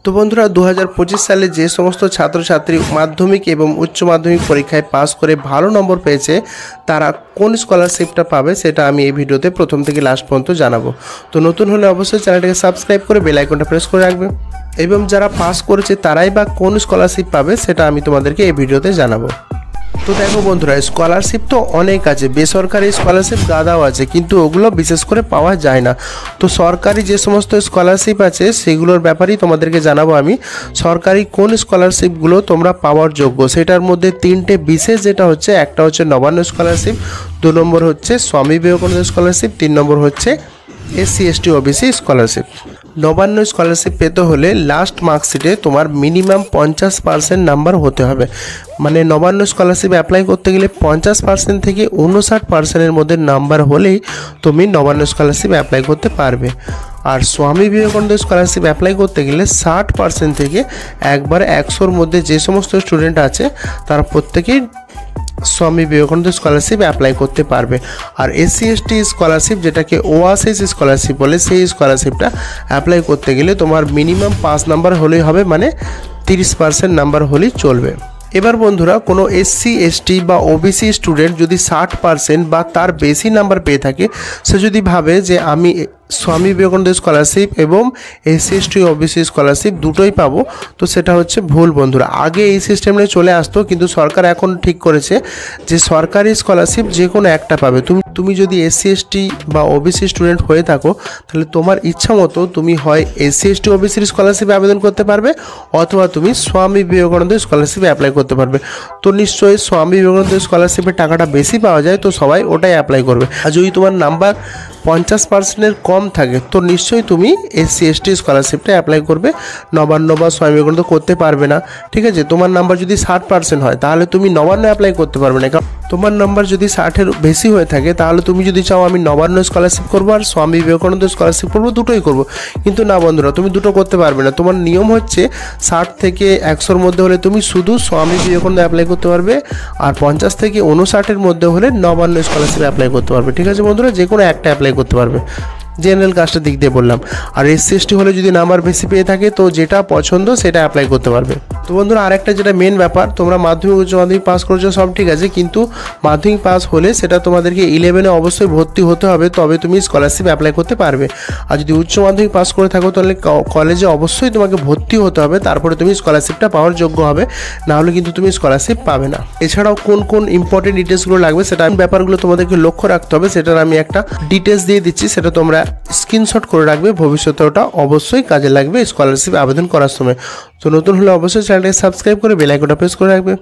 তো বন্ধুরা 2025 সালে যে সমস্ত ছাত্রছাত্রী মাধ্যমিক এবং উচ্চ মাধ্যমিক পরীক্ষায় পাস করে ভালো নম্বর পেয়েছে তারা কোন স্কলারশিপটা পাবে সেটা আমি এই ভিডিওতে প্রথম থেকে লাস্ট পর্যন্ত জানাবো। তো নতুন হলে অবশ্যই চ্যানেলটাকে সাবস্ক্রাইব করে বেল আইকনটা প্রেস করে রাখবে এবং যারা পাস করেছে তারাই বা কোন স্কলারশিপ পাবে সেটা আমি তোমাদেরকে এই ভিডিওতে জানাবো। তো দেখো বন্ধুরা, স্কলারশিপ তো অনেক আছে, বেসরকারি স্কলারশিপ গাদাও আছে, কিন্তু ওগুলো বিশেষ করে পাওয়া যায় না। তো সরকারি যে সমস্ত স্কলারশিপ আছে সেগুলোর ব্যাপারেই তোমাদেরকে জানাবো আমি। সরকারি কোন স্কলারশিপগুলো তোমরা পাওয়ার যোগ্য সেটার মধ্যে তিনটে বিশেষ যেটা হচ্ছে, একটা হচ্ছে নবান্ন স্কলারশিপ, 2 নম্বর হচ্ছে স্বামী বিবেকানন্দ স্কলারশিপ, 3 নম্বর হচ্ছে SC ST OBC scholarship. Nabanna scholarship পেতে হলে লাস্ট মার্কশিটে তোমার মিনিমাম 50% নাম্বার হতে হবে। মানে নবান্ন স্কলারশিপ অ্যাপ্লাই করতে গেলে 50% থেকে 59%-এর মধ্যে নাম্বার হলেই তুমি নবান্ন স্কলারশিপ অ্যাপ্লাই করতে পারবে। আর স্বামী বিবেকানন্দ স্কলারশিপ অ্যাপ্লাই করতে গেলে 60% থেকে একবার 100-র মধ্যে যে সমস্ত স্টুডেন্ট আছে তারা প্রত্যেকেই স্বামী বিবেকানন্দ স্কলারশিপ অ্যাপ্লাই করতে পারবে। আর SC ST স্কলারশিপ, যেটাকে ওয়াসিস স্কলারশিপ বলে, সেই স্কলারশিপটা অ্যাপ্লাই করতে গেলে তোমার মিনিমাম 5 নাম্বার হলেই হবে, মানে 30% নাম্বার হলেই চলবে। এবার বন্ধুরা, কোনো SC ST বা OBC স্টুডেন্ট যদি 60% বা তার বেশি নাম্বার পেয়ে থাকে, সে যদি ভাবে যে আমি স্বামী বিবেকানন্দ স্কলারশিপ এবং SC ST OBC স্কলারশিপ দুটোই পাবো, তো সেটা হচ্ছে ভুল বন্ধুরা। আগে এই সিস্টেমে চলে আসতো, কিন্তু সরকার এখন ঠিক করেছে যে সরকারি স্কলারশিপ যে কোনো একটা পাবে। তুমি যদি SC ST বা OBC স্টুডেন্ট হয়ে থাকো, তাহলে তোমার ইচ্ছা মতো তুমি হয় SC ST OBC স্কলারশিপে আবেদন করতে পারবে, অথবা তুমি স্বামী বিবেকানন্দ স্কলারশিপে অ্যাপ্লাই করতে পারবে। তো নিশ্চয়ই স্বামী বিবেকানন্দ স্কলারশিপের টাকাটা বেশি পাওয়া যায়, তো সবাই ওটাই অ্যাপ্লাই করবে। আর যদি তোমার নাম্বার 50%-এর কম থাকে, তো নিশ্চয়ই তুমি SC ST স্কলারশিপটা অ্যাপ্লাই করবে, নবান্ন বা স্বামী বিবেকানন্দ করতে পারবে না। ঠিক আছে, তোমার নাম্বার যদি 60% হয় তাহলে তুমি নবান্ন অ্যাপ্লাই করতে পারবে না, কারণ তোমার নাম্বার যদি 60-এর বেশি হয়ে থাকে তাহলে তুমি যদি চাও আমি নবান্ন স্কলারশিপ করবো আর স্বামী বিবেকানন্দ স্কলারশিপ করবো, দুটোই করবো, কিন্তু না বন্ধুরা, তুমি দুটো করতে পারবে না। তোমার নিয়ম হচ্ছে 60 থেকে 100-র মধ্যে হলে তুমি শুধু স্বামী বিবেকানন্দ অ্যাপ্লাই করতে পারবে, আর 50 থেকে 59-এর মধ্যে হলে নবান্ন স্কলারশিপ অ্যাপ্লাই করতে পারবে। ঠিক আছে বন্ধুরা, যে কোনো একটা অ্যাপ্লাই করতে পারবে, জেনারেল কাস্টের দিক দিয়ে বললাম। আর SC ST হলে যদি নাম্বার বেশি পেয়ে থাকে, তো যেটা পছন্দ সেটা অ্যাপ্লাই করতে পারবে। তো বন্ধুরা, আরেকটা যেটা মেন ব্যাপার, তোমরা মাধ্যমিক উচ্চ মাধ্যমিক পাস করেছো সব ঠিক আছে, কিন্তু মাধ্যমিক পাস হলে সেটা তোমাদেরকে 11-এ অবশ্যই ভর্তি হতে হবে, তবে তুমি স্কলারশিপ অ্যাপ্লাই করতে পারবে। আর যদি উচ্চ মাধ্যমিক পাস করে থাকো তাহলে কলেজে অবশ্যই তোমাকে ভর্তি হতে হবে, তারপরে তুমি স্কলারশিপটা পাওয়ার যোগ্য হবে, না হলে কিন্তু তুমি স্কলারশিপ পাবে না। এছাড়াও কোন কোন ইম্পর্টেন্ট ডিটেলসগুলো লাগবে সেটা ব্যাপারগুলো তোমাদেরকে লক্ষ্য রাখতে হবে, সেটার আমি একটা ডিটেলস দিয়ে দিচ্ছি, সেটা তোমরা স্ক্রিনশট করে রাখবে, ভবিষ্যতে ওটা অবশ্যই কাজে লাগবে স্কলারশিপ আবেদন করার সময়। তো নতুন হলে অবশ্যই চ্যানেলটাকে সাবস্ক্রাইব করে বেল আইকনটা প্রেস করে রাখবে।